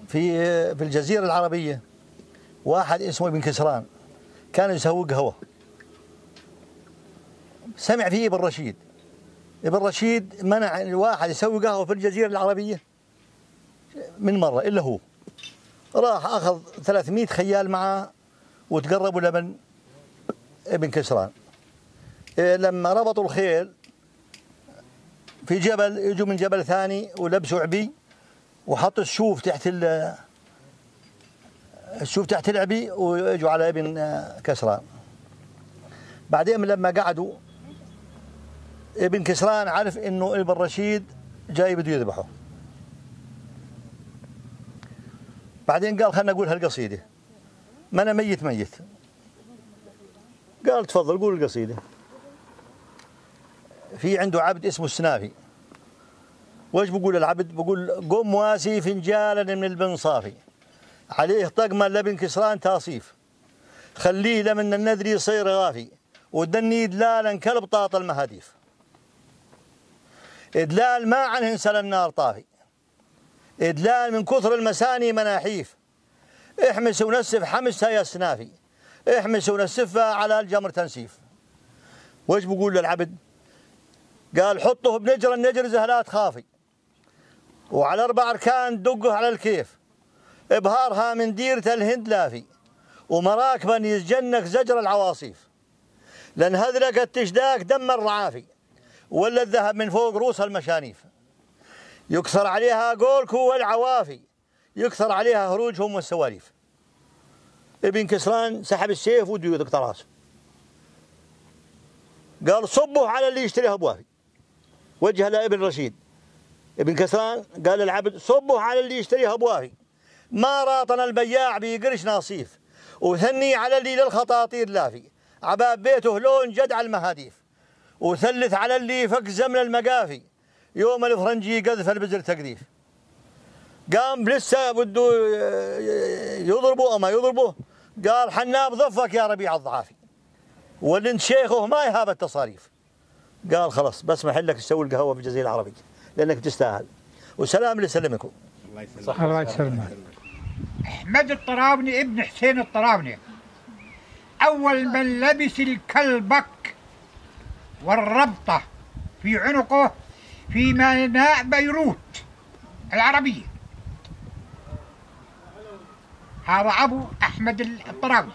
في الجزيرة العربية واحد اسمه ابن كسران كان يسوق قهوة، سمع فيه ابن رشيد. ابن رشيد منع الواحد يسوي قهوة في الجزيرة العربية من مرة إلا هو. راح أخذ 300 خيال معه وتقربوا لابن ابن كسران. لما ربطوا الخيل في جبل، يجوا من جبل ثاني ولبسوا عبي وحطوا الشوف تحت العبي ويجوا على ابن كسران. بعدين لما قعدوا ابن كسران عرف انه ابن رشيد جاي بده يذبحه. بعدين قال خلنا نقول هالقصيده، ما انا ميت. قال تفضل قول القصيده. في عنده عبد اسمه السنافي، وش بقول العبد؟ بقول قم واسي فنجالا من البن صافي، عليه طقمه لابن كسران تاصيف، خليه لمن النذر يصير غافي، ودني دلالا كالبطاط المهاديف، إدلال ما عنه انسل النار طافي، إدلال من كثر المساني مناحيف، احمس ونسف حمسها يا سنافي، احمس ونسفها على الجمر تنسيف. وش بقول للعبد؟ قال حطه بنجر النجر زهلات خافي، وعلى 4 أركان دقه على الكيف، ابهارها من ديرة الهند لافي، ومراكبا يسجنك زجر العواصيف، لان هذلك تشداك دم الرعافي، ولا الذهب من فوق رؤوس المشانيف، يكثر عليها قولك والعوافي، يكثر عليها هروجهم والسواليف. ابن كسران سحب السيف وده يقطع راسه، قال صبه على اللي يشتريها بوافي. وجه لابن رشيد. ابن كسران قال للعبد صبه على اللي يشتريها بوافي، ما راطن البياع بقرش ناصيف، وثني على اللي للخطاطير لافي، عباب بيته لون جدع المهاديف، وثلث على اللي فك زمن المقافي، يوم الفرنجي قذف البزر تقذيف. قام لسه بده يضربه أو ما يضربه، قال حناب ضفك يا ربيع الضعافي، واللي انت شيخه ما يهاب التصاريف. قال خلاص بسمح لك تسوي القهوة في الجزيرة العربية لأنك تستاهل، وسلام اللي يسلمكم. الله يسلمك. أحمد الطراوني ابن حسين الطراوني أول من لبس الكلبك والربطة في عنقه في ميناء بيروت العربية، هذا أبو أحمد الطراوني.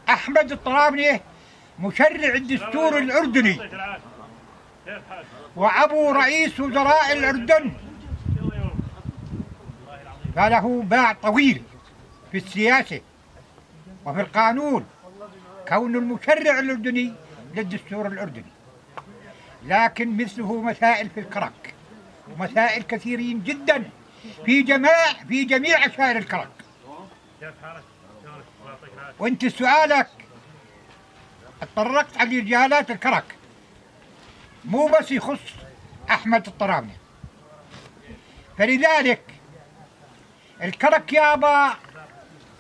أحمد الطراوني مشرع الدستور الأردني، وأبو رئيس وزراء الأردن، فله باع طويل في السياسة وفي القانون، كون المشرع الأردني للدستور الأردني. لكن مثله مسائل في الكرك، ومسائل كثيرين جدا في جميع أشياء الكرك. وانت سؤالك اتطرقت على رجالات الكرك، مو بس يخص أحمد الطراوني. فلذلك الكرك يابا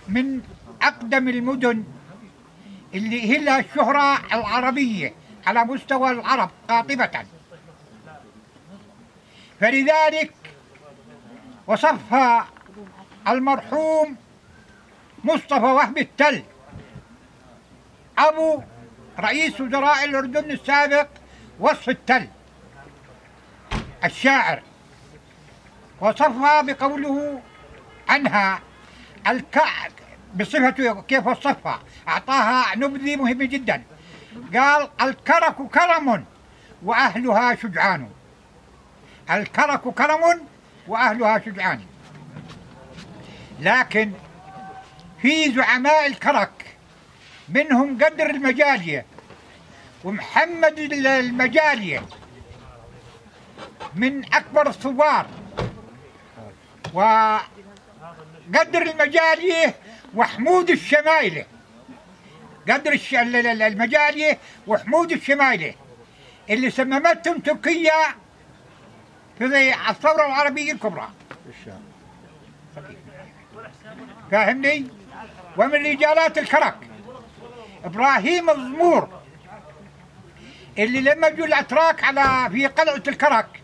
من أقدم المدن اللي هي لها الشهرة العربية على مستوى العرب قاطبة. فلذلك وصفها المرحوم مصطفى وهب التل أبو رئيس وزراء الأردن السابق وصف التل الشاعر، وصفها بقوله عنها بصفته كيف وصفها، أعطاها نبذة مهمة جدا. قال الكرك كرم وأهلها شجعان، الكرك كرم وأهلها شجعان. لكن في زعماء الكرك منهم قدر المجالية ومحمد المجالية من أكبر الثوار، وقدر المجالية وحمود الشمايلة، قدر المجالية وحمود الشمايلة اللي سممتهم تركيا في الثورة العربية الكبرى. فاهمني؟ ومن رجالات الكرك إبراهيم الضمور اللي لما جو الأتراك في قلعة الكرك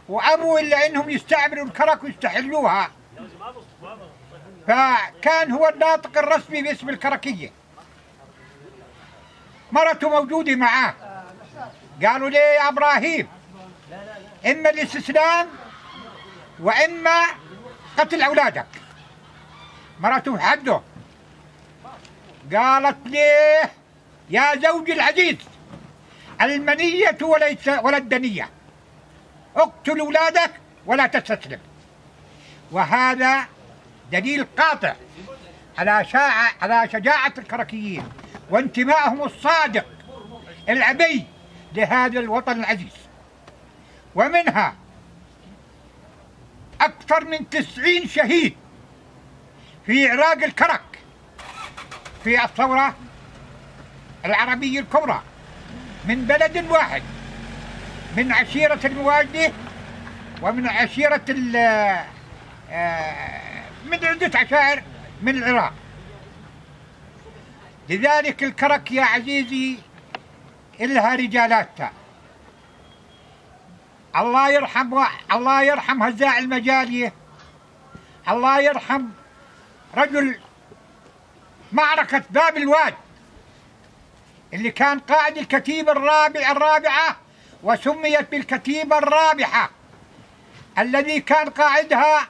وأبوا إلا إنهم يستعملوا الكرك ويستحلوها فكان هو الناطق الرسمي باسم الكركية. مرته موجودة معاه. قالوا لي يا إبراهيم إما الاستسلام وإما قتل أولادك. مرته حده. قالت ليه يا زوجي العزيز المنية ولا الدنية، اقتل أولادك ولا تستسلم. وهذا دليل قاطع على شجاعة الكركيين وانتمائهم الصادق الأبي لهذا الوطن العزيز. ومنها أكثر من 90 شهيد في عراق الكرك في الثورة العربية الكبرى، من بلد واحد، من عشيرة المواجدة ومن عشيرة من عدة عشائر من العراق. لذلك الكرك يا عزيزي إلها رجالاتها. الله يرحم هزاع المجالية، الله يرحم رجل معركة باب الواد اللي كان قائد الكتيبة الرابعة وسميت بالكتيبة الرابحة، الذي كان قائدها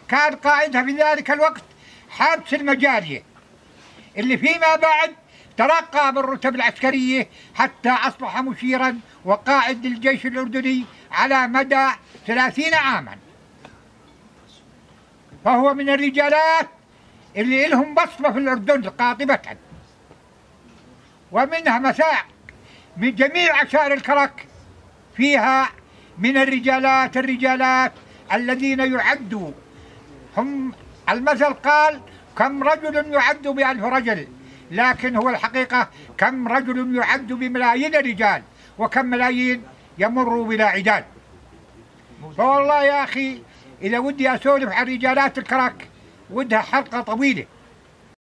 كان قائدها في ذلك الوقت حابس المجالية، اللي فيما بعد ترقى بالرتب العسكرية حتى أصبح مشيرا وقائد للجيش الأردني على مدى 30 عاما. فهو من الرجالات اللي لهم بصمة في الأردن قاطبة. ومنها مساق من جميع عشائر الكرك فيها من الرجالات الذين يعدوا، هم المثل قال كم رجل يعد ب1000 رجل، لكن هو الحقيقة كم رجل يعد بملايين الرجال وكم ملايين يمر بلا عداد. فوالله يا أخي إذا ودي أسولف عن رجالات الكرك ودها حلقة طويلة.